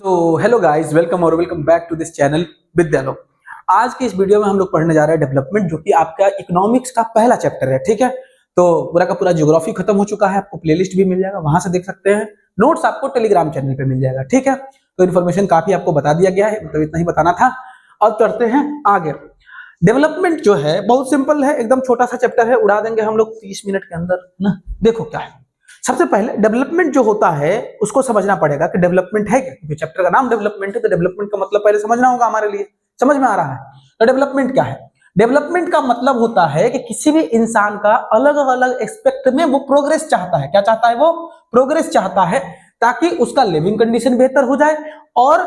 तो hello guys, welcome और welcome back to this channel Vidyalok. आज के इस वीडियो में हम लोग पढ़ने जा रहे हैं डेवलपमेंट, जो कि आपका इकोनॉमिक्स का पहला चैप्टर है। ठीक है, तो पूरा का पूरा ज्योग्राफी खत्म हो चुका है। आपको प्लेलिस्ट भी मिल जाएगा, वहां से देख सकते हैं। नोट्स आपको टेलीग्राम चैनल पे मिल जाएगा। ठीक है, तो इन्फॉर्मेशन काफी आपको बता दिया गया है, मतलब इतना ही बताना था। अब चढ़ते हैं आगे। डेवलपमेंट जो है बहुत सिंपल है, एकदम छोटा सा चैप्टर है, उड़ा देंगे हम लोग 30 मिनट के अंदर ना। देखो क्या है, सबसे पहले डेवलपमेंट जो होता है उसको समझना पड़ेगा कि डेवलपमेंट है क्या, क्योंकि चैप्टर का नाम डेवलपमेंट है, तो डेवलपमेंट का मतलब पहले समझना होगा हमारे लिए। समझ में आ रहा है? तो डेवलपमेंट क्या है? डेवलपमेंट का मतलब होता है कि किसी भी इंसान का अलग अलग एस्पेक्ट में वो प्रोग्रेस चाहता है। क्या चाहता है? वो प्रोग्रेस चाहता है, ताकि उसका लिविंग कंडीशन बेहतर हो जाए और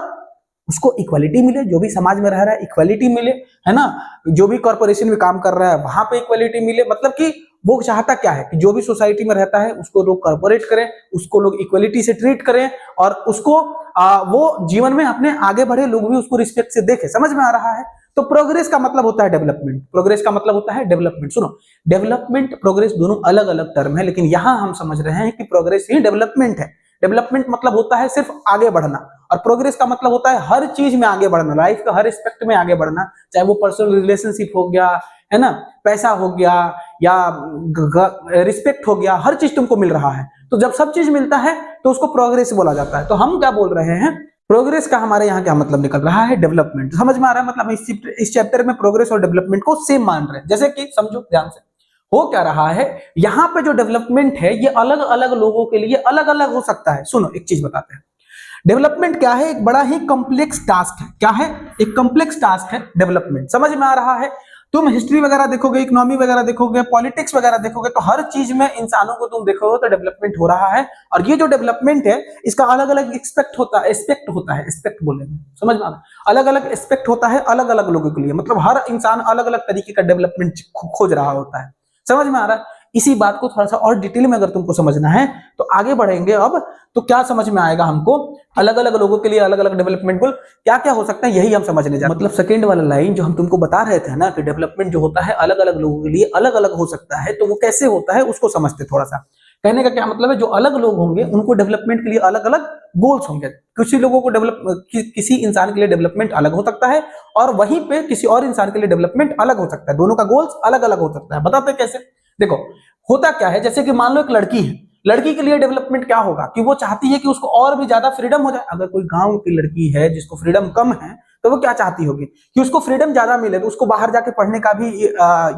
उसको इक्वालिटी मिले। जो भी समाज में रह रहा है इक्वालिटी मिले, है ना। जो भी कॉर्पोरेशन में काम कर रहा है वहां पे इक्वालिटी मिले। मतलब कि वो चाहता क्या है कि जो भी सोसाइटी में रहता है उसको लोग कॉर्पोरेट करें, उसको लोग इक्वालिटी से ट्रीट करें और उसको वो जीवन में अपने आगे बढ़े, लोग भी उसको रिस्पेक्ट से देखें। समझ में आ रहा है? तो प्रोग्रेस का मतलब होता है डेवलपमेंट। प्रोग्रेस का मतलब होता है डेवलपमेंट। सुनो, डेवलपमेंट प्रोग्रेस दोनों अलग अलग टर्म है, लेकिन यहां हम समझ रहे हैं कि प्रोग्रेस ही डेवलपमेंट है। डेवलपमेंट मतलब होता है सिर्फ आगे बढ़ना, और प्रोग्रेस का मतलब होता है हर चीज में आगे बढ़ना, लाइफ का हर एस्पेक्ट में आगे बढ़ना। चाहे वो पर्सनल रिलेशनशिप हो गया, है ना, पैसा हो गया, या रिस्पेक्ट हो गया, हर चीज तुमको मिल रहा है। तो जब सब चीज मिलता है तो उसको प्रोग्रेस बोला जाता है। तो हम क्या बोल रहे हैं, प्रोग्रेस का हमारे यहाँ क्या मतलब निकल रहा है? डेवलपमेंट। समझ में आ रहा है? मतलब इस चैप्टर में प्रोग्रेस और डेवलपमेंट को सेम मान रहे हैं। जैसे कि समझो ध्यान से, हो क्या रहा है यहाँ पे, जो डेवलपमेंट है ये अलग अलग लोगों के लिए अलग अलग हो सकता है। सुनो, एक चीज बताते हैं। डेवलपमेंट क्या है? एक बड़ा ही कॉम्प्लेक्स टास्क है। क्या है? एक कॉम्प्लेक्स टास्क है डेवलपमेंट। समझ में आ रहा है? तुम हिस्ट्री वगैरह देखोगे, इकोनॉमी वगैरह देखोगे, पॉलिटिक्स वगैरह देखोगे, तो हर चीज में इंसानों को तुम देखोगे तो डेवलपमेंट हो रहा है। और ये जो डेवलपमेंट है इसका अलग अलग एक्सपेक्ट होता है, एस्पेक्ट होता है, एस्पेक्ट बोलेंगे। समझ में आ रहा है? अलग अलग एस्पेक्ट होता है अलग अलग लोगों के लिए, मतलब हर इंसान अलग अलग तरीके का डेवलपमेंट खोज रहा होता है। समझ में आ रहा है? इसी बात को थोड़ा सा और डिटेल में अगर तुमको समझना है तो आगे बढ़ेंगे अब, तो क्या समझ में आएगा हमको, अलग अलग लोगों के लिए अलग अलग डेवलपमेंट गोल क्या क्या हो सकता है, यही हम समझने जा रहे हैं। मतलब सेकंड वाला लाइन जो हम तुमको बता रहे थे ना, कि डेवलपमेंट जो होता है अलग अलग लोगों के लिए अलग अलग हो सकता है, तो वो कैसे होता है उसको समझते थोड़ा सा। कहने का क्या मतलब है, जो अलग लोग होंगे उनको डेवलपमेंट के लिए अलग अलग गोल्स होंगे। किसी लोगों को किसी इंसान के लिए डेवलपमेंट अलग हो सकता है, और वहीं पे किसी और इंसान के लिए डेवलपमेंट अलग हो सकता है। दोनों का गोल्स अलग अलग हो सकता है। बताते कैसे? देखो, होता क्या है, जैसे कि मान लो एक लड़की है, लड़की के लिए डेवलपमेंट क्या होगा कि वो चाहती है कि उसको और भी ज्यादा फ्रीडम हो जाए। अगर कोई गांव की लड़की है जिसको फ्रीडम कम है, तो वो क्या चाहती होगी कि उसको फ्रीडम ज्यादा मिले, तो उसको बाहर जाके पढ़ने का भी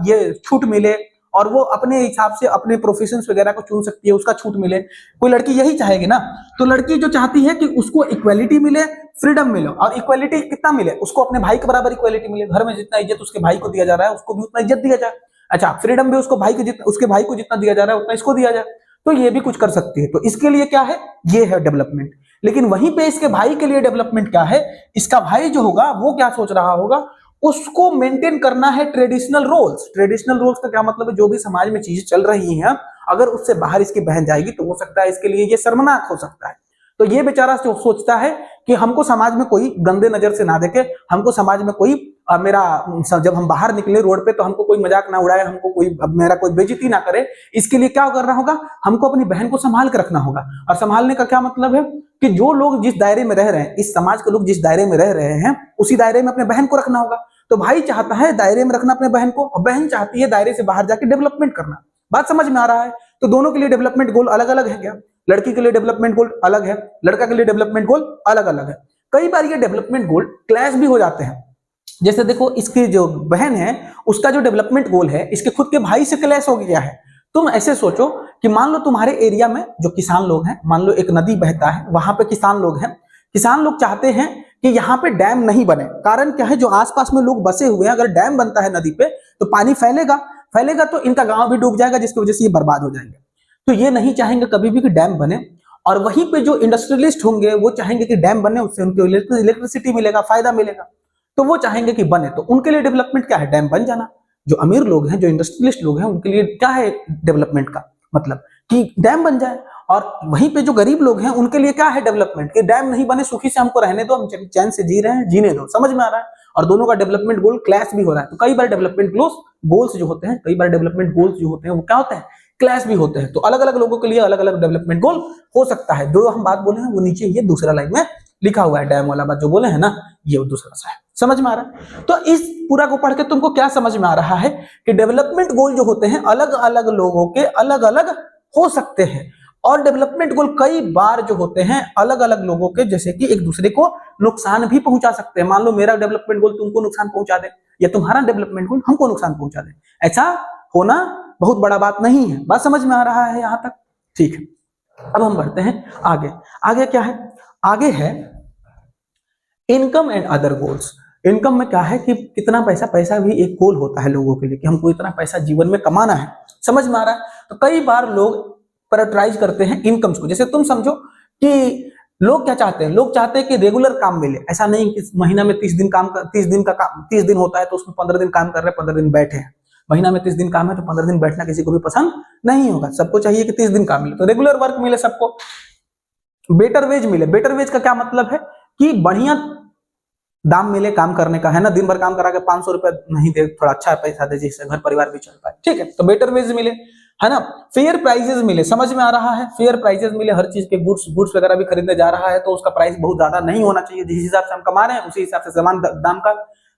ये छूट मिले, और वो अपने हिसाब से अपने प्रोफेशंस वगैरह को चुन सकती है, उसका छूट मिले। कोई लड़की यही चाहेगी ना। तो लड़की जो चाहती है कि उसको इक्वालिटी मिले, फ्रीडम मिले, और इक्वालिटी कितना मिले, उसको अपने भाई के बराबर इक्वालिटी मिले। घर में जितना इज्जत उसके भाई को दिया जा रहा है उसको भी उतना इज्जत दिया जाए। अच्छा, फ्रीडम भी उसको भाई के जितना, उसके भाई को जितना दिया जा रहा है उतना इसको दिया जाए। तो ये भी कुछ कर सकती है। तो इसके लिए क्या है, ये है डेवलपमेंट। लेकिन वहीं पे इसके भाई के लिए डेवलपमेंट क्या है, इसका भाई जो होगा वो क्या सोच रहा होगा, उसको मेंटेन करना है ट्रेडिशनल रोल्स। ट्रेडिशनल रोल्स का क्या मतलब है, जो भी समाज में चीजें चल रही हैं, अगर उससे बाहर इसकी बहन जाएगी तो हो सकता है इसके लिए ये शर्मनाक हो सकता है। तो ये बेचारा सोचता है कि हमको समाज में कोई गंदे नजर से ना देखे, हमको समाज में कोई जब हम बाहर निकले रोड पे तो हमको कोई मजाक ना उड़ाए, हमको कोई मेरा कोई बेइज्जती ना करे। इसके लिए क्या करना होगा, हमको अपनी बहन को संभाल के रखना होगा। और संभालने का क्या मतलब है कि जो लोग जिस दायरे में रह रहे हैं, इस समाज के लोग जिस दायरे में रह रहे हैं, उसी दायरे में अपने बहन को रखना होगा। तो भाई चाहता है दायरे में रखना अपने बहन को, और बहन चाहती है दायरे से बाहर जाके डेवलपमेंट करना। बात समझ में आ रहा है? तो दोनों के लिए डेवलपमेंट गोल अलग अलग है क्या? लड़की के लिए डेवलपमेंट गोल अलग है, लड़का के लिए डेवलपमेंट गोल अलग अलग है। कई बार ये डेवलपमेंट गोल क्लैश भी हो जाते हैं। जैसे देखो, इसकी जो बहन है उसका जो डेवलपमेंट गोल है इसके खुद के भाई से क्लैश हो गया है। तुम ऐसे सोचो कि मान लो तुम्हारे एरिया में जो किसान लोग हैं, मान लो एक नदी बहता है, वहां पे किसान लोग हैं। किसान लोग चाहते हैं कि यहाँ पे डैम नहीं बने। कारण क्या है, जो आसपास में लोग बसे हुए हैं, अगर डैम बनता है नदी पे तो पानी फैलेगा, फैलेगा तो इनका गांव भी डूब जाएगा, जिसकी वजह से ये बर्बाद हो जाएंगे। तो ये नहीं चाहेंगे कभी भी कि डैम बने। और वहीं पे जो इंडस्ट्रियलिस्ट होंगे वो चाहेंगे कि डैम बने, उससे उनको इलेक्ट्रिसिटी मिलेगा, फायदा मिलेगा। तो वो चाहेंगे कि बने। तो उनके लिए डेवलपमेंट क्या है, डैम बन जाना। जो अमीर लोग हैं, जो इंडस्ट्रियलिस्ट लोग हैं, उनके लिए क्या है डेवलपमेंट का मतलब, कि डैम बन जाए। और वहीं पे जो गरीब लोग हैं उनके लिए क्या है डेवलपमेंट, कि डैम नहीं बने, सुखी से हमको रहने दो, हम चैन से जी रहे हैं, जीने दो। समझ में आ रहा है? और दोनों का डेवलपमेंट गोल क्लैश भी हो रहा है। तो कई बार डेवलपमेंट गोल्स जो होते हैं, कई बार डेवलपमेंट गोल्स जो होते हैं वो क्या होते हैं, क्लैश भी होते हैं। तो अलग अलग लोगों के लिए अलग अलग डेवलपमेंट गोल हो सकता है। जो हम बात बोले हैं वो नीचे ये दूसरा लाइन में लिखा हुआ है डैम वाला बात जो बोले हैं ना, ये दूसरा सा है। समझ में आ रहा है? तो इस पूरा को पढ़ के तुमको क्या समझ में आ रहा है कि डेवलपमेंट गोल जो होते हैं अलग अलग लोगों के अलग अलग हो सकते हैं, और डेवलपमेंट गोल कई बार जो होते हैं अलग अलग लोगों के जैसे कि एक दूसरे को नुकसान भी पहुंचा सकते हैं। मान लो मेरा डेवलपमेंट गोल तुमको नुकसान पहुंचा दे, या तुम्हारा डेवलपमेंट गोल हमको नुकसान पहुंचा दे, ऐसा होना बहुत बड़ा बात नहीं है। बात समझ में आ रहा है यहां तक? ठीक है, अब हम बढ़ते हैं आगे। आगे क्या है? आगे है income and other goals. Income में क्या है कि कितना पैसा, पैसा भी एक गोल होता है लोगों के लिए कि हमको इतना पैसा जीवन में कमाना है। समझ में आ रहा है? तो कई बार लोग प्रायोरिटाइज करते हैं इनकम्स को। जैसे तुम समझो कि लोग क्या चाहते हैं, लोग चाहते हैं कि रेगुलर काम मिले। ऐसा नहीं कि महीना में 30 दिन काम कर, 30 दिन होता है तो उसमें 15 दिन काम कर रहे हैं, 15 दिन बैठे हैं। महीना में 30 दिन काम है तो 15 दिन बैठना किसी को भी पसंद नहीं होगा। सबको चाहिए कि 30 दिन काम मिले, तो रेगुलर वर्क मिले सबको, बेटर वेज मिले। बेटर वेज का क्या मतलब है कि बढ़िया दाम मिले काम करने का, है ना। दिन भर काम करा के 500 रुपए नहीं दे, थोड़ा अच्छा पैसा दे जिससे घर परिवार भी चल पाए, ठीक है। तो बेटर वेज मिले, है ना। फेयर प्राइसेस मिले, समझ में आ रहा है? फेयर प्राइसेस मिले, हर चीज के गुड्स वगैरह भी खरीदने जा रहा है तो उसका प्राइस बहुत ज्यादा नहीं होना चाहिए। जिस हिसाब से हम कमा रहे हैं उसी हिसाब से सामान दाम का,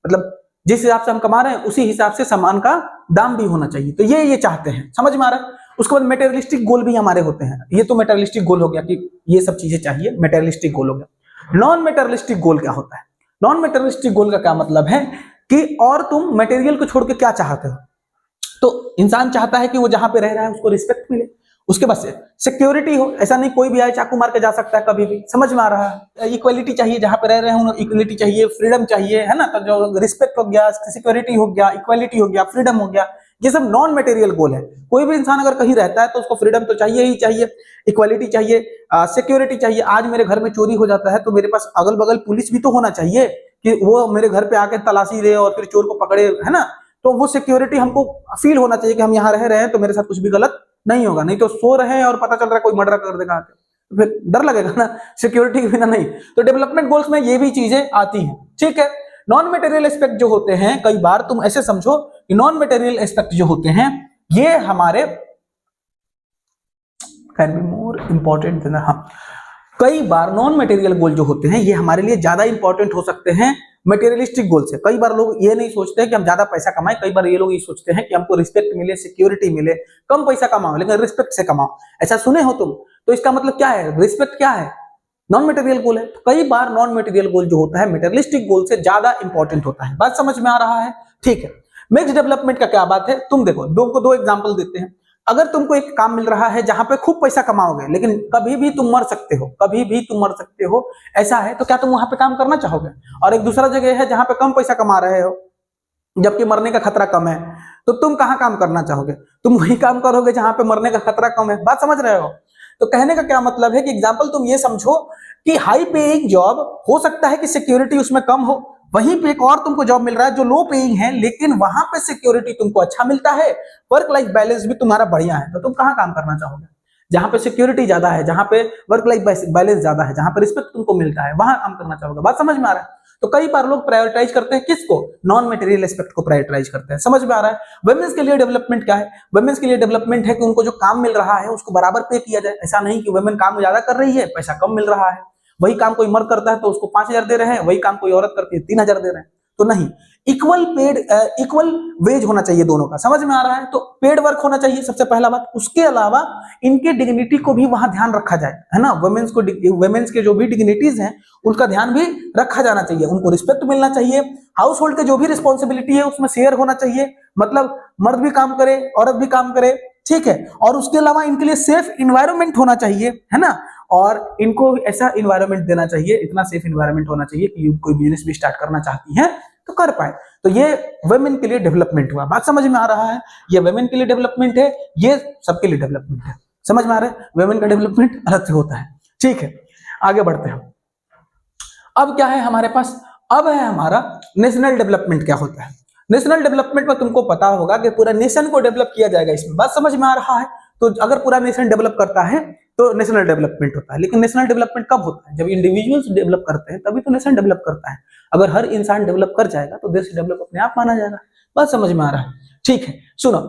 मतलब जिस हिसाब से हम कमा रहे हैं उसी हिसाब से सामान का दाम भी होना चाहिए। तो ये चाहते हैं, समझ में आ रहा है? उसके बाद मेटेरियलिस्टिक गोल भी हमारे होते हैं। ये तो मेटेरियलिस्टिक गोल हो गया कि ये सब चीजें चाहिए, मेटेरियलिस्टिक गोल हो गया। नॉन मेटेरियलिस्टिक गोल क्या होता है? नॉन मेटेरियलिस्टिक गोल का क्या मतलब है कि और तुम मटेरियल को छोड़ के क्या चाहते हो? तो इंसान चाहता है कि वो जहां पे रह रहा है उसको रिस्पेक्ट मिले, उसके बाद से सिक्योरिटी हो। ऐसा नहीं कोई भी आए चाकू मार के जा सकता है कभी भी, समझ में आ रहा है? इक्वलिटी चाहिए, जहां पे रह रहे हैं इक्वलिटी चाहिए, फ्रीडम चाहिए, है ना। तो जो रिस्पेक्ट हो गया, सिक्योरिटी हो गया, इक्वलिटी हो गया, फ्रीडम हो गया, ये सब नॉन मटेरियल गोल है। कोई भी इंसान अगर कहीं रहता है तो उसको फ्रीडम तो चाहिए ही चाहिए, इक्वालिटी चाहिए, सिक्योरिटी चाहिए। आज मेरे घर में चोरी हो जाता है तो मेरे पास अगल बगल पुलिस भी तो होना चाहिए कि वो मेरे घर पे आके तलाशी दे और फिर चोर को पकड़े, है ना। तो वो सिक्योरिटी हमको फील होना चाहिए कि हम यहाँ रह रहे हैं तो मेरे साथ कुछ भी गलत नहीं होगा। नहीं तो सो रहे हैं और पता चल रहा है कोई मर्डर कर देगा आके, तो फिर डर लगेगा ना, सिक्योरिटी के बिना नहीं। तो डेवलपमेंट गोल्स में ये भी चीजें आती हैं, ठीक है। नॉन मटेरियल एस्पेक्ट जो होते हैं, कई बार तुम ऐसे समझो कि नॉन मटेरियल एस्पेक्ट जो होते हैं ये हमारे can be more important than, हाँ, कई बार नॉन मटेरियल गोल जो होते हैं ये हमारे लिए ज्यादा इंपॉर्टेंट हो सकते हैं मटेरियलिस्टिक गोल से। कई बार लोग ये नहीं सोचते हैं कि हम ज्यादा पैसा कमाएं, कई बार ये लोग ये सोचते हैं कि हमको रिस्पेक्ट मिले, सिक्योरिटी मिले, कम पैसा कमाओ लेकिन रिस्पेक्ट से कमाओ। ऐसा सुने हो तुम? तो इसका मतलब क्या है? रिस्पेक्ट क्या है? नॉन मटेरियल गोल है। तो कई बार नॉन मटेरियल गोल जो होता है मटेरियलिस्टिक गोल से ज्यादा इंपॉर्टेंट होता है। बात समझ में आ रहा है? ठीक है। मिक्स डेवलपमेंट का क्या बात है? तुम देखो, दो एग्जांपल देते हैं। अगर तुमको एक काम मिल रहा है जहां पे खूब पैसा कमाओगे लेकिन कभी भी तुम मर सकते हो, कभी भी तुम मर सकते हो, ऐसा है, तो क्या तुम वहां पे काम करना चाहोगे? और एक दूसरा जगह है जहां पे कम पैसा कमा रहे हो जबकि मरने का खतरा कम है, तो तुम कहां काम करना चाहोगे? तुम वही काम करोगे जहां पे मरने का खतरा कम है। बात समझ रहे हो? तो कहने का क्या मतलब है कि एग्जाम्पल तुम ये समझो कि हाई पेइंग जॉब हो सकता है कि सिक्योरिटी उसमें कम हो, वहीं पे एक और तुमको जॉब मिल रहा है जो लो पेइंग है लेकिन वहां पे सिक्योरिटी तुमको अच्छा मिलता है, वर्क लाइफ बैलेंस भी तुम्हारा बढ़िया है, तो तुम कहां काम करना चाहोगे? जहां पे सिक्योरिटी ज्यादा है, जहां पे वर्क लाइफ बैलेंस ज्यादा है, जहां पे रिस्पेक्ट तुमको मिलता है, वहां काम करना चाहोगे। बात समझ में आ रहा है? तो कई बार लोग प्रायोरिटाइज करते हैं किसको? नॉन मटेरियल एस्पेक्ट को प्रायोरिटाइज करते हैं। समझ में आ रहा है? वुमेन्स के लिए डेवलपमेंट क्या है? वुमेन्स के लिए डेवलपमेंट है कि उनको जो काम मिल रहा है उसको बराबर पे किया जाए। ऐसा नहीं कि वुमेन काम ज्यादा कर रही है पैसा कम मिल रहा है, वही काम कोई मर्द करता है तो उसको 5,000 दे रहे हैं, वही काम कोई औरत करती है 3,000 दे रहे हैं, तो नहीं। इक्वल पेड, इक्वल वेज होना चाहिए दोनों का। समझ में आ रहा है? तो पेड वर्क होना चाहिए सबसे पहला बात। उसके अलावा इनके डिग्निटी को भी वहां ध्यान रखा जाए, है ना। वुमेन्स के जो भी डिग्निटीज हैं उनका ध्यान भी रखा जाना चाहिए, उनको रिस्पेक्ट मिलना चाहिए। हाउस होल्ड के जो भी रिस्पॉन्सिबिलिटी है उसमें शेयर होना चाहिए, मतलब मर्द भी काम करे औरत भी काम करे, ठीक है। और उसके अलावा इनके लिए सेफ इन्वायरमेंट होना चाहिए, है ना। और इनको ऐसा इन्वायरमेंट देना चाहिए, इतना सेफ इन्वायरमेंट होना चाहिए कि कोई बिजनेस भी स्टार्ट करना चाहती हैं तो कर पाए। तो ये वुमेन के लिए डेवलपमेंट हुआ। बात समझ में आ रहा है? ये वुमेन के लिए डेवलपमेंट है, ये सबके लिए डेवलपमेंट है। समझ में आ रहा है? वुमेन का डेवलपमेंट अलग से होता है, ठीक है। आगे बढ़ते हैं। अब क्या है हमारे पास? अब है हमारा नेशनल डेवलपमेंट। क्या होता है नेशनल डेवलपमेंट में? तुमको पता होगा कि पूरा नेशन को डेवलप किया जाएगा इसमें। बात समझ में आ रहा है? तो अगर पूरा नेशन डेवलप करता है तो नेशनल डेवलपमेंट होता है। लेकिन नेशनल डेवलपमेंट कब होता है? जब इंडिविजुअल्स डेवलप करते हैं तभी तो नेशन डेवलप करता है। अगर हर इंसान डेवलप कर जाएगा तो देश डेवलप अपने आप माना जाएगा। बात समझ में आ रहा है? ठीक है, सुनो।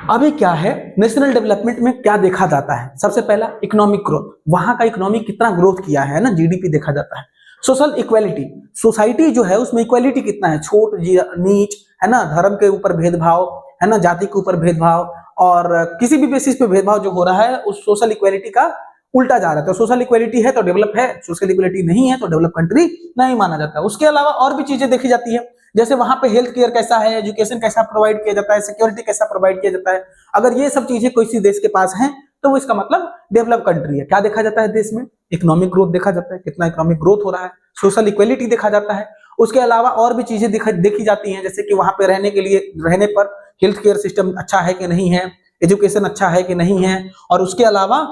अभी क्या है, नेशनल डेवलपमेंट में क्या देखा जाता है? सबसे पहला इकोनॉमिक ग्रोथ, वहां का इकोनॉमी कितना ग्रोथ किया है ना, जीडीपी देखा जाता है। सोशल इक्वालिटी, सोसाइटी जो है उसमें इक्वालिटी कितना है, छोट नीच है ना, धर्म के ऊपर भेदभाव है ना, जाति के ऊपर भेदभाव और किसी भी बेसिस पे भेदभाव जो हो रहा है उस सोशल इक्वालिटी का उल्टा जा रहा है। तो सोशल इक्वालिटी है तो डेवलप है, सोशल इक्वालिटी नहीं है तो डेवलप कंट्री नहीं माना जाता। उसके अलावा और भी चीजें देखी जाती है, जैसे वहां पे हेल्थ केयर कैसा है, एजुकेशन कैसा प्रोवाइड किया जाता है, सिक्योरिटी कैसा प्रोवाइड किया जाता है। अगर ये सब चीजें किसी देश के पास हैं तो वो इसका मतलब डेवलप कंट्री है। क्या देखा जाता है देश में? इकोनॉमिक ग्रोथ देखा जाता है, कितना इकोनॉमिक ग्रोथ हो रहा है, सोशल इक्वालिटी देखा जाता है। उसके अलावा और भी चीजें देखी जाती हैं, जैसे कि वहां पे रहने पर हेल्थ केयर सिस्टम अच्छा है कि नहीं है, एजुकेशन अच्छा है कि नहीं है, और उसके अलावा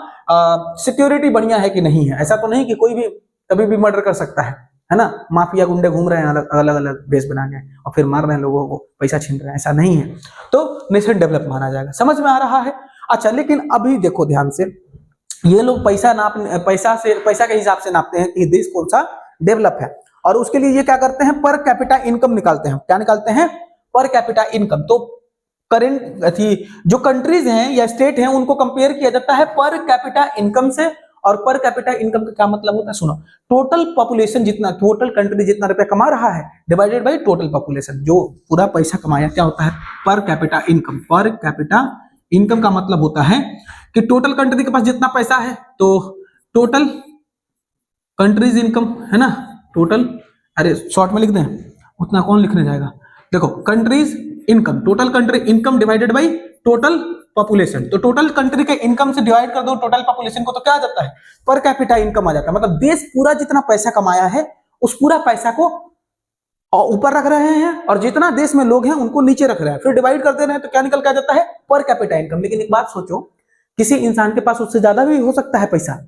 सिक्योरिटी बढ़िया है कि नहीं है। ऐसा तो नहीं कि कोई भी कभी भी मर्डर कर सकता है ना, माफिया गुंडे घूम रहे हैं अलग अलग बेस बना के और फिर मार रहे हैं लोगों को, पैसा छीन रहे हैं, ऐसा नहीं है। तो नेशन डेवलप माना जाएगा। समझ में आ रहा है? अच्छा, लेकिन अभी देखो ध्यान से, ये लोग पैसा के हिसाब से नापते हैं कि देश कौन सा डेवलप है, और उसके लिए ये क्या करते हैं, पर कैपिटा इनकम निकालते हैं। क्या निकालते हैं? Per capita income. तो करेंट जो कंट्रीज हैं या स्टेट हैं उनको कंपेयर किया जाता है पर कैपिटा इनकम से। और पर कैपिटा इनकम का क्या मतलब होता है? सुनो, टोटल पॉपुलेशन जितना, टोटल कंट्री जितना रुपया कमा रहा है डिवाइडेड बाय टोटल पॉपुलेशन, जो पूरा पैसा कमाया, क्या होता है? Per capita income. Per capita income का मतलब होता है कि टोटल कंट्री के पास जितना पैसा है, तो टोटल कंट्रीज इनकम है ना, टोटल, अरे शॉर्ट में लिख दें, उतना कौन लिखने जाएगा। देखो, countries income, total country income divided by total population. तो टोटल कंट्री के इनकम से डिवाइड कर दो टोटल पॉपुलेशन को, तो क्या आ जाता है? पर कैपिटा इनकम आ जाता है। मतलब देश पूरा जितना पैसा कमाया है उस पूरा पैसा को ऊपर रख रहे हैं और जितना देश में लोग हैं उनको नीचे रख रहे हैं, फिर डिवाइड कर दे रहे हैं, तो क्या निकल के आ जाता है? Per capita income. लेकिन एक बात सोचो, किसी इंसान के पास उससे ज्यादा भी हो सकता है पैसा,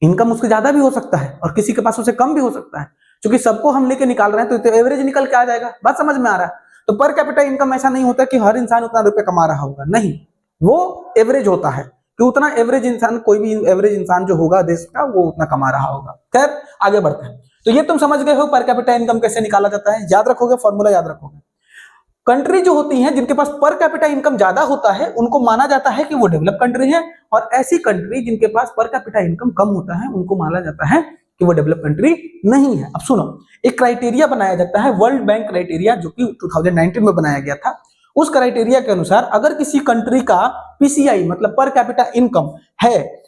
इनकम उसके ज्यादा भी हो सकता है, और किसी के पास उससे कम भी हो सकता है। क्योंकि सबको हम लेके निकाल रहे हैं तो एवरेज निकल के आ जाएगा। बात समझ में आ रहा है? तो पर कैपिटा इनकम ऐसा नहीं होता कि हर इंसान उतना रुपए कमा रहा होगा, नहीं, वो एवरेज होता है कि उतना एवरेज इंसान, कोई भी एवरेज इंसान जो होगा देश का, वो उतना कमा रहा होगा। खैर, आगे बढ़ते हैं। तो ये तुम समझ गए हो पर कैपिटा इनकम कैसे निकाला जाता है, याद रखोगे, फॉर्मूला याद रखोगे। कंट्री जो होती हैं जिनके पास पर कैपिटा इनकम ज्यादा होता है उनको माना जाता है कि वो डेवलप कंट्री है, और ऐसी कंट्री जिनके पास पर कैपिटा इनकम कम होता है उनको माना जाता है कि वो डेवलप कंट्री नहीं है। अब सुनो, एक क्राइटेरिया बनाया जाता है, वर्ल्ड बैंक क्राइटेरिया, जो कि 2019 में बनाया गया था। उस क्राइटेरिया के अनुसार अगर किसी कंट्री का पीसीआई मतलब पर कैपिटा इनकम है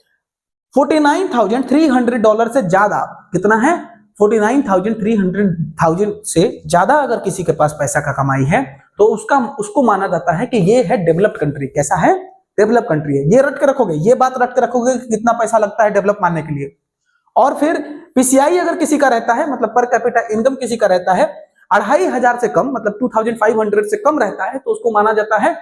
$49,300 से ज्यादा, कितना है? 49,300 से ज्यादा अगर किसी के पास पैसा का कमाई है तो उसको माना जाता है कि ये है डेवलप्ड कंट्री। कैसा है? डेवलप कंट्री है। ये रट के रखोगे, ये बात रट के रखोगे कि कितना पैसा लगता है डेवलप मानने के लिए। और फिर पीसीआई अगर किसी का रहता है, मतलब पर कैपिटा इनकम किसी का रहता है 2,500 से कम, मतलब 2,500 से कम रहता है, तो उसको माना जाता है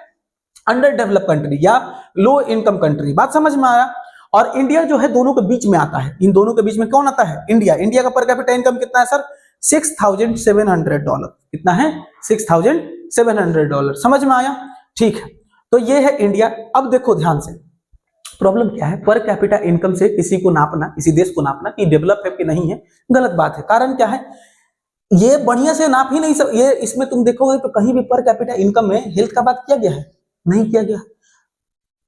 अंडर डेवलप कंट्री या लो इनकम कंट्री। बात समझ में आया? और इंडिया जो है दोनों के बीच में आता है। इन दोनों के बीच में कौन आता है? इंडिया। इंडिया का पर कैपिटा इनकम कितना है सर? $6,700। कितना है? $6,700। समझ में आया? ठीक है, तो ये है इंडिया। अब देखो ध्यान से, प्रॉब्लम क्या है? पर कैपिटा इनकम से किसी को नापना, किसी देश को नापना कि डेवलप है कि नहीं है, गलत बात है। कारण क्या है? ये बढ़िया से नाप ही नहीं सब। ये इसमें तुम देखोगे तो कहीं भी पर कैपिटा इनकम में हेल्थ का बात किया गया है? नहीं किया गया।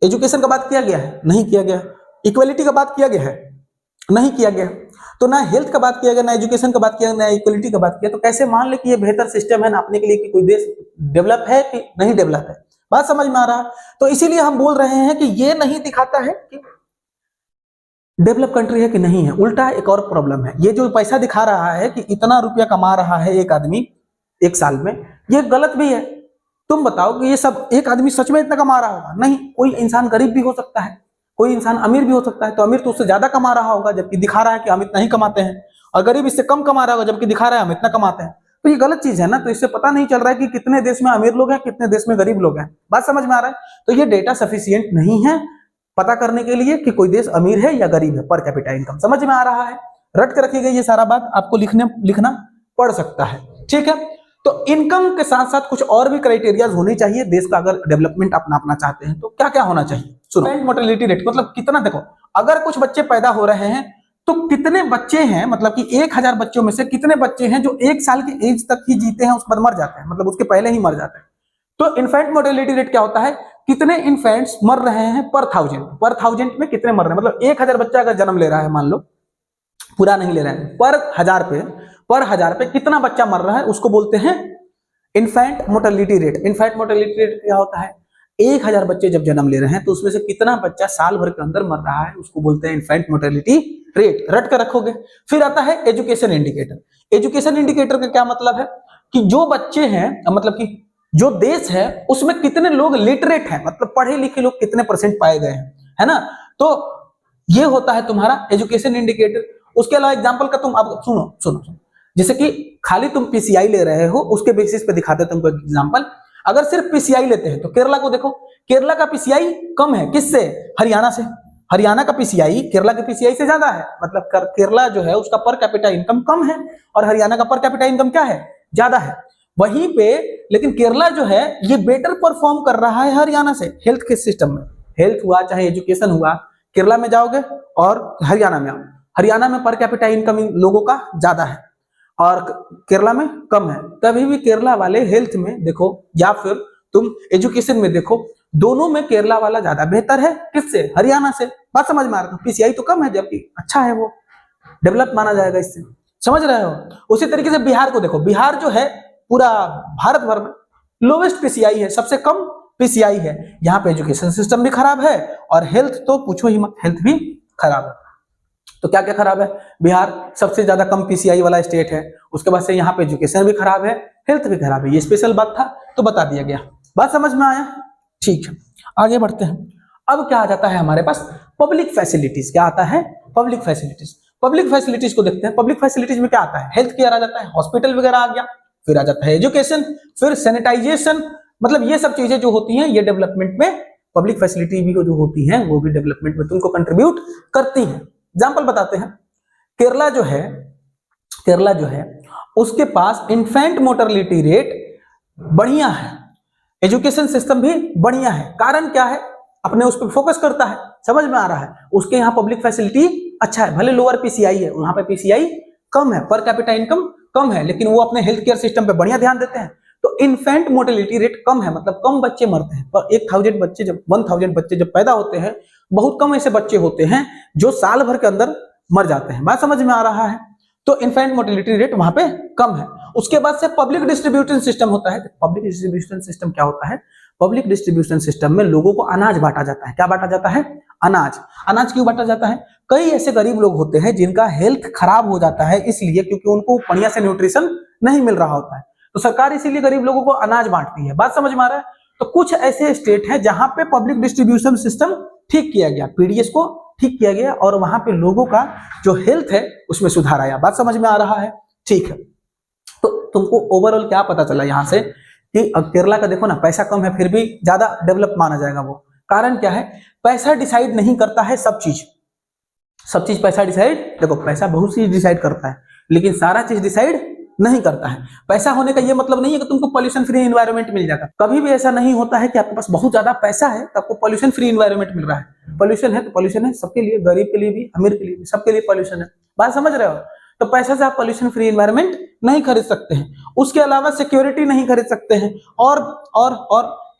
एजुकेशन का बात किया गया है? नहीं किया गया। इक्वलिटी का बात किया गया है? नहीं किया गया। तो ना हेल्थ का बात किया गया, ना एजुकेशन का बात किया, ना इक्वलिटी का बात किया, तो कैसे मान ले कि ये बेहतर सिस्टम है नापने के लिए कि कोई देश डेवलप है कि नहीं डेवलप है? बात समझ में आ रहा है? तो इसीलिए हम बोल रहे हैं कि ये नहीं दिखाता है कि डेवलप कंट्री है कि नहीं है। उल्टा एक और प्रॉब्लम है, ये जो पैसा दिखा रहा है कि इतना रुपया कमा रहा है एक आदमी एक साल में, ये गलत भी है। तुम बताओ कि ये सब एक आदमी सच में इतना कमा रहा होगा? नहीं, कोई इंसान गरीब भी हो सकता है, कोई इंसान अमीर भी हो सकता है। तो अमीर तो उससे ज्यादा कमा रहा होगा जबकि दिखा रहा है कि हम इतना ही कमाते हैं, और गरीब इससे कम कमा रहा होगा जबकि दिखा रहा है हम इतना कमाते हैं। तो ये गलत चीज है ना। तो इससे पता नहीं चल रहा है कि कितने देश में अमीर लोग हैं, कितने देश में गरीब लोग हैं। बात समझ में आ रहा है? तो ये डेटा सफिशिएंट नहीं है पता करने के लिए कि कोई देश अमीर है या गरीब है। पर कैपिटा इनकम समझ में आ रहा है? रट के रखिएगा, ये सारा बात आपको लिखना पड़ सकता है। ठीक है, तो इनकम के साथ साथ कुछ और भी क्राइटेरिया होनी चाहिए देश का अगर डेवलपमेंट अपना चाहते हैं। तो क्या क्या होना चाहिए? सुनो, मोर्टेलिटी रेट मतलब कितना, देखो अगर कुछ बच्चे पैदा हो रहे हैं तो कितने बच्चे हैं, मतलब कि 1,000 बच्चों में से कितने बच्चे हैं जो 1 साल की एज तक ही जीते हैं, उसके बाद मर जाते हैं, मतलब उसके पहले ही मर जाते हैं। तो इन्फेंट मोर्टेलिटी रेट क्या होता है? कितने इन्फेंट्स मर रहे हैं पर थाउजेंड में कितने मर रहे हैं, मतलब 1000 बच्चा अगर जन्म ले रहा है, मान लो पूरा नहीं ले रहा है, पर हजार पे कितना बच्चा मर रहा है उसको बोलते हैं infant mortality rate. Infant mortality rate क्या होता है, 1000 बच्चे जब जन्म ले रहे हैं तो उसमें से कितना बच्चा साल भर के अंदर मर रहा है उसको बोलते हैं इन्फेंट मोर्टेलिटी रेट। रट कर रखोगे। फिर आता है एजुकेशन इंडिकेटर। एजुकेशन इंडिकेटर का क्या मतलब है कि जो बच्चे हैं, मतलब कि जो देश है उसमें कितने लोग लिटरेट हैं, मतलब पढ़े लिखे लोग कितने परसेंट पाए गए हैं, है ना। तो ये होता है तुम्हारा एजुकेशन इंडिकेटर। उसके अलावा एग्जांपल का तुम अब सुनो, जैसे कि खाली तुम पीसीआई ले रहे हो, उसके बेसिस पे दिखाते हैं तुमको एग्जांपल। अगर सिर्फ पीसीआई लेते हैं तो केरला को देखो, केरला का पीसीआई कम है किससे, हरियाणा से। हरियाणा का पीसीआई केरला के पीसीआई से ज्यादा है, मतलब केरला जो है उसका पर कैपिटा इनकम कम है और हरियाणा का पर कैपिटा इनकम क्या है, ज्यादा है। वहीं पे लेकिन केरला जो है ये बेटर परफॉर्म कर रहा है हरियाणा से हेल्थ के सिस्टम में। हेल्थ हुआ चाहे एजुकेशन हुआ, केरला में जाओगे और हरियाणा में आओ, हरियाणा में पर कैपिटा इनकम इन लोगों का ज्यादा है और केरला में कम है। तभी भी केरला वाले हेल्थ में देखो या फिर तुम एजुकेशन में देखो, दोनों में केरला वाला ज्यादा बेहतर है किससे, हरियाणा से। बात समझ में आ रहा है, पीसीआई तो कम है जबकि अच्छा है, वो डेवलप माना जाएगा इससे, समझ रहे हो। उसी तरीके से बिहार को देखो, बिहार जो है पूरा भारत भर में लोवेस्ट पीसीआई है, सबसे कम पीसीआई है। यहाँ पे एजुकेशन सिस्टम भी खराब है और हेल्थ तो पूछो ही मत, हेल्थ भी खराब है। तो क्या क्या खराब है, बिहार सबसे ज्यादा कम पीसीआई वाला स्टेट है, उसके बाद से यहाँ पे एजुकेशन भी खराब है, हेल्थ भी खराब है। ये स्पेशल बात था तो बता दिया गया। बात समझ में आया, ठीक है आगे बढ़ते हैं। अब क्या आ जाता है हमारे पास, पब्लिक फैसिलिटीज। क्या आता है, पब्लिक फैसिलिटीज। पब्लिक फैसिलिटीज को देखते हैं। पब्लिक फैसिलिटीज में क्या आता है, हेल्थ केयर आ जाता है, हॉस्पिटल वगैरह आ गया, फिर आ जाता है एजुकेशन, फिर सैनिटाइजेशन, मतलब ये सब चीजें जो होती हैं ये डेवलपमेंट में, पब्लिक फैसिलिटी भी जो होती हैं वो भी डेवलपमेंट में तुमको कंट्रीब्यूट करती हैं। एग्जाम्पल बताते हैं, केरला जो है उसके पास इन्फेंट मोर्टेलिटी रेट बढ़िया है, एजुकेशन सिस्टम भी बढ़िया है। कारण क्या है, अपने उस पर फोकस करता है, समझ में आ रहा है। उसके यहाँ पब्लिक फैसिलिटी अच्छा है, भले लोअर पीसीआई है, वहां पे पीसीआई कम है, पर कैपिटा इनकम कम है, लेकिन वो अपने हेल्थ केयर सिस्टम पे बढ़िया ध्यान देते हैं। तो इन्फेंट मोर्टेलिटी रेट कम है, मतलब कम बच्चे मरते हैं। पर 1000 बच्चे जब पैदा होते हैं, बहुत कम ऐसे बच्चे होते हैं जो साल भर के अंदर मर जाते हैं। बात समझ में आ रहा है। तो इन्फेंट मोर्टेलिटी रेट वहां पे कम है। उसके बाद से पब्लिक डिस्ट्रीब्यूशन सिस्टम होता है। पब्लिक डिस्ट्रीब्यूशन सिस्टम क्या होता है, पब्लिक डिस्ट्रीब्यूशन सिस्टम में लोगों को अनाज बांटा जाता है। क्या बांटा जाता है, अनाज। अनाज क्यों बांटा जाता है, कई ऐसे गरीब लोग होते हैं जिनका हेल्थ खराब हो जाता है, इसलिए क्योंकि उनको बढ़िया से न्यूट्रिशन नहीं मिल रहा होता है, तो सरकार इसीलिए गरीब लोगों को अनाज बांटती है। बात समझ में आ रहा है। तो कुछ ऐसे स्टेट हैं जहां पे पब्लिक डिस्ट्रीब्यूशन सिस्टम ठीक किया गया, पीडीएस को ठीक किया गया और वहां पे लोगों का जो हेल्थ है उसमें सुधार आया। बात समझ में आ रहा है, ठीक है। तो तुमको ओवरऑल क्या पता चला यहां से कि केरला का देखो ना, पैसा कम है फिर भी ज्यादा डेवलप माना जाएगा। वो कारण क्या है, पैसा डिसाइड नहीं करता है सब चीज पैसा डिसाइड, देखो पैसा बहुत चीज डिसाइड करता है लेकिन सारा चीज डिसाइड नहीं करता है। पैसा होने का ये मतलब नहीं है कि तुमको पॉल्यूशन फ्री एनवायरनमेंट मिल जाएगा। कभी भी ऐसा नहीं होता है कि आपके पास बहुत ज्यादा पैसा है तो आपको पॉल्यूशन फ्री एनवायरनमेंट मिल रहा है। पॉल्यूशन है तो पॉल्यूशन है सबके लिए, गरीब के लिए भी, अमीर के लिए भी, सबके लिए पॉल्यूशन है। बात समझ रहे हो। तो पैसा से आप पॉल्यूशन फ्री एनवायरनमेंट नहीं खरीद सकते हैं। उसके अलावा सिक्योरिटी नहीं खरीद सकते हैं और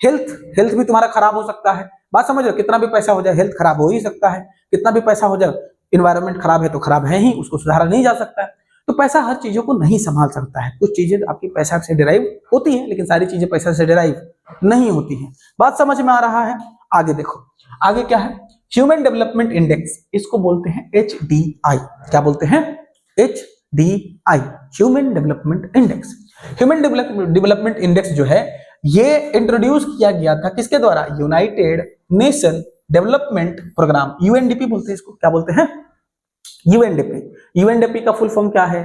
हेल्थ भी तुम्हारा खराब हो सकता है। बात समझ रहे हो, कितना भी पैसा हो जाए हेल्थ खराब हो ही सकता है, कितना भी पैसा हो जाए एनवायरनमेंट खराब है तो खराब है ही, उसको सुधारा नहीं जा सकता है। तो पैसा हर चीजों को नहीं संभाल सकता है। कुछ चीजें आपकी पैसा से डिराइव होती है लेकिन सारी चीजें पैसा से डिराइव नहीं होती हैं। बात समझ में आ रहा है। आगे देखो, आगे क्या है, ह्यूमन डेवलपमेंट इंडेक्स, इसको बोलते हैं HDI। क्या बोलते हैं, HDI, human development index. Human development index जो है ये इंट्रोड्यूस किया गया था किसके द्वारा, United Nation Development Programme, UNDP बोलते हैं इसको। क्या बोलते हैं, यूएनडीपी का फुल फॉर्म क्या है,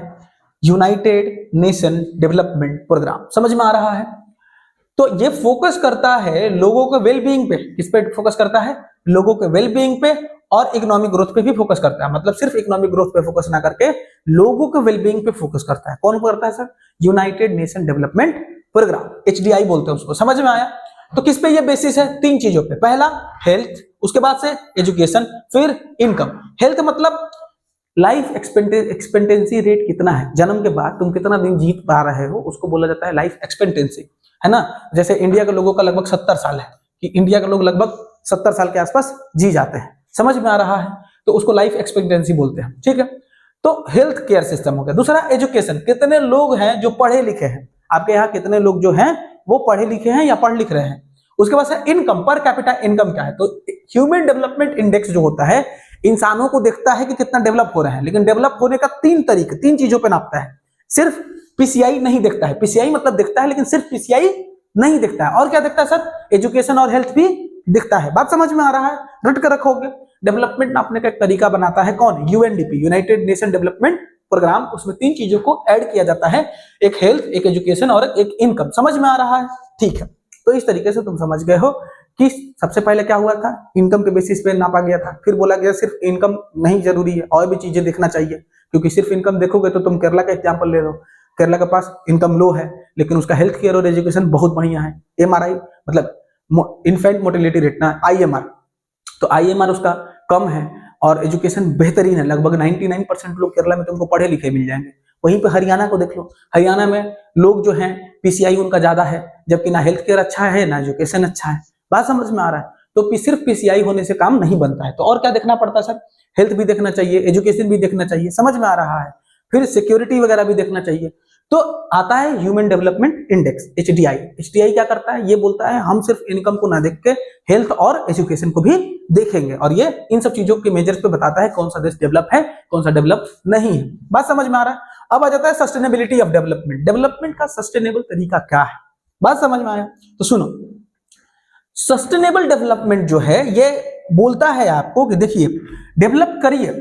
यूनाइटेड नेशन डेवलपमेंट प्रोग्राम। समझ में आ रहा है। तो ये फोकस करता है लोगों के वेलबींग पे। किस पे फोकस करता है, लोगों के वेलबींग पे और इकोनॉमिक ग्रोथ पे भी फोकस करता है। मतलब सिर्फ इकोनॉमिक ग्रोथ पे फोकस ना करके लोगों के वेलबींग पे फोकस करता है। कौन करता है sir, United Nation Development Programme, HDI बोलते हैं उसको। समझ में आया। तो किस पे ये बेसिस है, 3 चीजों पे। पहला हेल्थ, उसके बाद से एजुकेशन, फिर इनकम। हेल्थ मतलब लाइफ एक्सपेक्टेंसी रेट कितना है, जन्म के बाद तुम कितना दिन जीत पा रहे हो, उसको बोला जाता है लाइफ एक्सपेक्टेंसी, है ना। जैसे इंडिया के लोगों का लगभग 70 साल है, कि इंडिया के लोग लगभग 70 साल के आसपास जी जाते हैं, समझ में आ रहा है, तो उसको लाइफ एक्सपेक्टेंसी बोलते हैं, ठीक है। तो हेल्थ केयर सिस्टम हो गया। दूसरा एजुकेशन, कितने लोग हैं जो पढ़े लिखे हैं, आपके यहाँ कितने लोग जो हैं वो पढ़े लिखे हैं या पढ़ लिख रहे हैं। उसके बाद से इनकम, पर कैपिटा इनकम क्या है, तो ह्यूमन डेवलपमेंट इंडेक्स जो होता है इंसानों को देखता है कि कितना डेवलप हो रहे हैं, लेकिन डेवलप होने का 3 चीजों पे नापता है, सिर्फ पीसीआई नहीं देखता है। पीसीआई मतलब देखता है लेकिन सिर्फ पीसीआई नहीं दिखता है, और क्या दिखता है सर, एजुकेशन और हेल्थ भी दिखता है। बात समझ में आ रहा है, रट कर रखोगे। डेवलपमेंट नापने का एक तरीका बनाता है कौन, UNDP, United Nation Development Programme. उसमें 3 चीजों को ऐड किया जाता है, एक हेल्थ, एक एजुकेशन और एक इनकम। समझ में आ रहा है, ठीक है। तो इस तरीके से तुम समझ गए हो कि सबसे पहले क्या हुआ था, इनकम के बेसिस पे नापा गया था, फिर बोला गया सिर्फ इनकम नहीं जरूरी है, और भी चीजें देखना चाहिए, क्योंकि सिर्फ इनकम देखोगे तो तुम केरला का एग्जाम्पल ले लो, केरला के पास इनकम लो है लेकिन उसका हेल्थ केयर और एजुकेशन बहुत बढ़िया है। एमआरआई मतलब इन्फेंट मोर्टेलिटी रेट ना, आईएमआर, तो आईएमआर उसका कम है और एजुकेशन बेहतरीन है। लगभग 99% लोग केरला में तुमको पढ़े लिखे मिल जाएंगे। वहीं पे हरियाणा को देख लो, हरियाणा में लोग जो हैं पीसीआई उनका ज्यादा है, जबकि ना हेल्थ केयर अच्छा है ना एजुकेशन अच्छा है। बात समझ में आ रहा है, तो सिर्फ पीसीआई होने से काम नहीं बनता है, तो और क्या देखना पड़ता है सर, हेल्थ भी देखना चाहिए, एजुकेशन भी देखना चाहिए, समझ में आ रहा है, फिर सिक्योरिटी वगैरह भी देखना चाहिए। तो आता है human development index, HDI. HDI क्या करता है, ये बोलता है हम सिर्फ इनकम को ना देख के हेल्थ और एजुकेशन को भी देखेंगे, और ये इन सब चीजों के मेजर्स पे बताता है कौन सा देश डेवलप है कौन सा डेवलप नहीं है। बात समझ में आ रहा है। अब आ जाता है सस्टेनेबिलिटी ऑफ डेवलपमेंट। डेवलपमेंट का सस्टेनेबल तरीका क्या है, बात समझ में आया तो सुनो। सस्टेनेबल डेवलपमेंट जो है ये बोलता है आपको कि देखिए डेवलप करिए।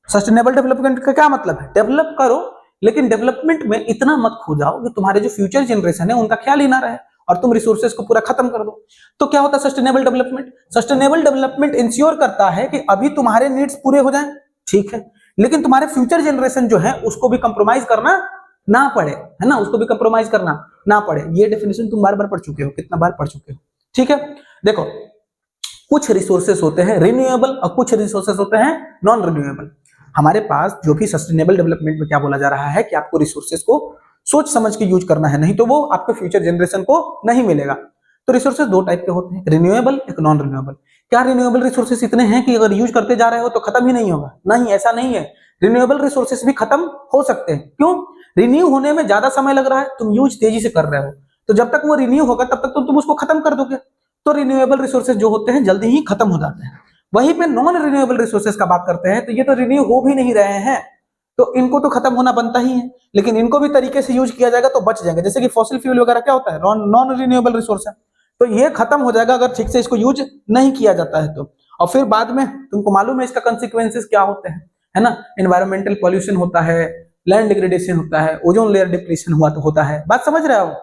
सस्टेनेबल डेवलपमेंट का क्या मतलब है, डेवलप करो लेकिन डेवलपमेंट में इतना मत खो जाओ कि तुम्हारे जो फ्यूचर जनरेशन है उनका ख्याल ही ना रहे और तुम रिसोर्सेज को पूरा खत्म कर दो। तो क्या होता है sustainable development, sustainable development ensure करता है कि अभी तुम्हारे नीड्स पूरे हो जाएं, ठीक है, लेकिन तुम्हारे फ्यूचर जनरेशन जो है उसको भी कंप्रोमाइज करना ना पड़े, है ना, उसको भी कंप्रोमाइज करना ना पड़े। ये डेफिनेशन तुम बार बार पढ़ चुके हो, कितना बार पढ़ चुके हो, ठीक है। देखो कुछ रिसोर्सेस होते हैं रिन्यूएबल और कुछ रिसोर्सेस होते हैं नॉन रिन्यूएबल। हमारे पास जो भी सस्टेनेबल डेवलपमेंट में क्या बोला जा रहा है कि आपको रिसोर्सेज को सोच समझ के यूज करना है, नहीं तो वो आपके फ्यूचर जनरेशन को नहीं मिलेगा। तो रिसोर्सेज 2 टाइप के होते हैं, रिन्यूएबल, एक नॉन रिन्यूएबल। क्या रिन्यूएबल रिसोर्सेज इतने हैं कि अगर यूज करते जा रहे हो तो खत्म ही नहीं होगा? नहीं, ऐसा नहीं है। रिन्यूएबल रिसोर्सेज भी खत्म हो सकते हैं। क्यों? रिन्यू होने में ज्यादा समय लग रहा है, तुम यूज तेजी से कर रहे हो, तो जब तक वो रिन्यू होगा तब तक तो तुम उसको खत्म कर दोगे। तो रिन्यूएबल रिसोर्सेज जो होते हैं जल्दी ही खत्म हो जाते हैं। वहीं पे नॉन रिन्यूएबल रिसोर्सेज का बात करते हैं तो ये तो रिन्यू हो भी नहीं रहे हैं, तो इनको तो खत्म होना बनता ही है, लेकिन इनको भी तरीके से यूज किया जाएगा तो बच जाएंगे। जैसे कि फॉसिल फ्यूल वगैरह क्या होता है, नॉन रिन्यूएबल रिसोर्स है, तो ये खत्म हो जाएगा अगर ठीक से इसको यूज नहीं किया जाता है तो। और फिर बाद में तुमको मालूम है इसका कंसिक्वेंसेस क्या होते हैं, है ना, एनवायरमेंटल पॉल्यूशन होता है, लैंड डिग्रेडेशन होता है, ओजोन लेयर डिप्लीशन हुआ तो होता है। बात समझ रहे हो?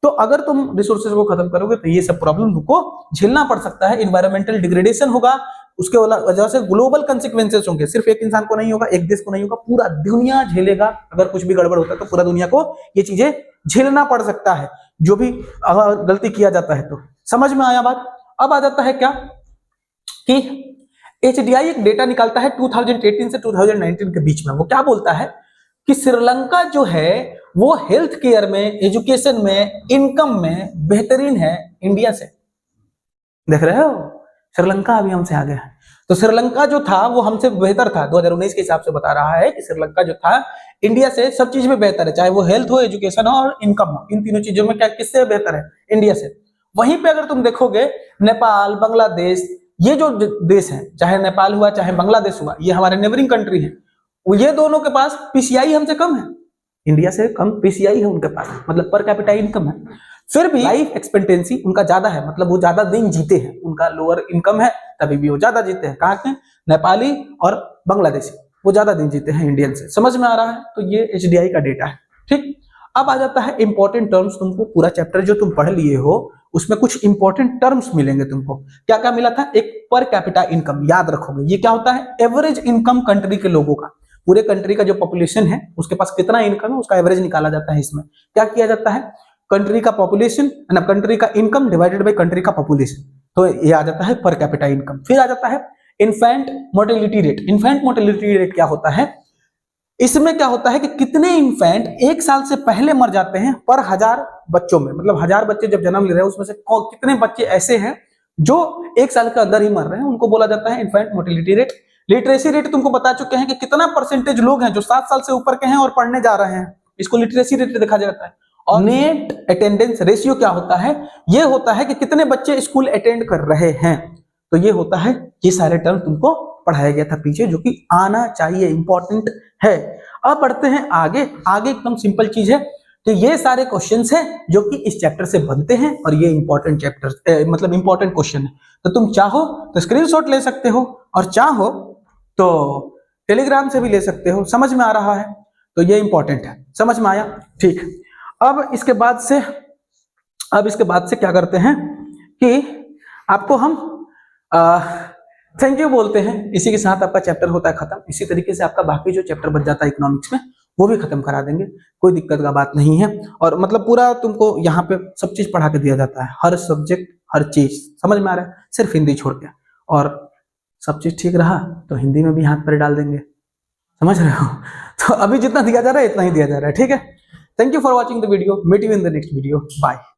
तो अगर तुम रिसोर्सेज को खत्म करोगे तो ये सब प्रॉब्लम तुमको झेलना पड़ सकता है। एनवायरमेंटल डिग्रेडेशन होगा, उसके वजह से ग्लोबल कंसिक्वेंसेस होंगे, सिर्फ एक इंसान को नहीं होगा, एक देश को नहीं होगा, पूरा दुनिया झेलेगा। अगर कुछ भी गड़बड़ होता है तो पूरा दुनिया को ये चीजें झेलना पड़ सकता है, जो भी अगर गलती किया जाता है तो। समझ में आया बात? अब आ जाता है क्या कि एचडीआई एक डेटा निकालता है 2018 से 2019 के बीच में। वो क्या बोलता है कि श्रीलंका जो है वो हेल्थ केयर में, एजुकेशन में, इनकम में बेहतरीन है इंडिया से। देख रहे हो, श्रीलंका अभी हमसे आगे है। तो श्रीलंका जो था वो हमसे बेहतर था, 2019 के हिसाब से बता रहा है कि श्रीलंका जो था इंडिया से सब चीज में बेहतर है, चाहे वो हेल्थ हो, एजुकेशन हो और इनकम हो। इन तीनों चीजों में क्या किससे बेहतर है? इंडिया से। वहीं पे अगर तुम देखोगे नेपाल, बांग्लादेश, ये जो देश है, चाहे नेपाल हुआ चाहे बांग्लादेश हुआ, ये हमारे नेबरिंग कंट्री है, ये दोनों के पास पीसीआई हमसे कम है, इंडिया से कम पीसीआई है उनके पास, मतलब पर कैपिटा इनकम है। फिर भी लाइफ एक्सपेक्टेंसी उनका ज्यादा है, मतलब वो ज्यादा दिन जीते हैं, उनका लोअर इनकम है तभी भी वो ज्यादा जीते हैं। कहाँ के? नेपाली और बांग्लादेशी, वो ज्यादा दिन जीते हैं इंडियन से। समझ में आ रहा है? तो ये एचडीआई का डेटा है, ठीक। अब आ जाता है इंपॉर्टेंट टर्म्स। तुमको पूरा चैप्टर जो तुम पढ़ लिए हो उसमें कुछ इंपॉर्टेंट टर्म्स मिलेंगे तुमको। क्या क्या मिला था? एक पर कैपिटा इनकम, याद रखोगे ये क्या होता है? एवरेज इनकम कंट्री के लोगों का, पूरे कंट्री का जो पॉपुलेशन है उसके पास कितना इनकम है उसका एवरेज निकाला जाता है। इसमें क्या किया जाता है? कंट्री का पॉपुलेशन, कंट्री का इनकम डिवाइडेड बाय कंट्री का पॉपुलेशन, तो ये आ जाता है पर कैपिटा इनकम। फिर आ जाता है infant mortality rate. Infant mortality rate क्या होता है? इसमें क्या होता है कि कितने इन्फेंट 1 साल से पहले मर जाते हैं पर 1000 बच्चों में, मतलब 1000 बच्चे जब जन्म ले रहे हैं उसमें से कितने बच्चे ऐसे हैं जो 1 साल के अंदर ही मर रहे हैं उनको बोला जाता है infant mortality rate. Literacy rate तुमको बता चुके हैं कि कितना परसेंटेज लोग हैं जो 7 साल से ऊपर के हैं और पढ़ने जा रहे हैं, इसको लिटरेसी रेट देखा जाता है। और नेट अटेंडेंस रेशियो क्या होता है, ये होता है कि कितने बच्चे स्कूल अटेंड कर रहे हैं। तो ये होता है, ये सारे टर्म तुमको पढ़ाया गया था पीछे, जो कि आना चाहिए, इंपॉर्टेंट है। अब बढ़ते हैं आगे। आगे एकदम सिंपल चीज है कि ये सारे क्वेश्चंस हैं जो कि इस चैप्टर से बनते हैं और ये इंपॉर्टेंट चैप्टर मतलब इंपॉर्टेंट क्वेश्चन है। तो तुम चाहो तो स्क्रीनशॉट ले सकते हो और चाहो तो टेलीग्राम से भी ले सकते हो। समझ में आ रहा है? तो ये इंपॉर्टेंट है, समझ में आया? ठीक। अब इसके बाद से क्या करते हैं कि आपको हम थैंक यू बोलते हैं। इसी के साथ आपका चैप्टर होता है खत्म। इसी तरीके से आपका बाकी जो चैप्टर बच जाता है इकोनॉमिक्स में वो भी खत्म करा देंगे, कोई दिक्कत का बात नहीं है। और मतलब पूरा तुमको यहाँ पे सब चीज पढ़ा के दिया जाता है, हर सब्जेक्ट हर चीज समझ में आ रहा है, सिर्फ हिंदी छोड़ के। और सब चीज ठीक रहा तो हिंदी में भी हाथ पर डाल देंगे, समझ रहे हो? तो अभी जितना दिया जा रहा है इतना ही दिया जा रहा है, ठीक है। Thank you for watching the video, meet you in the next video, bye.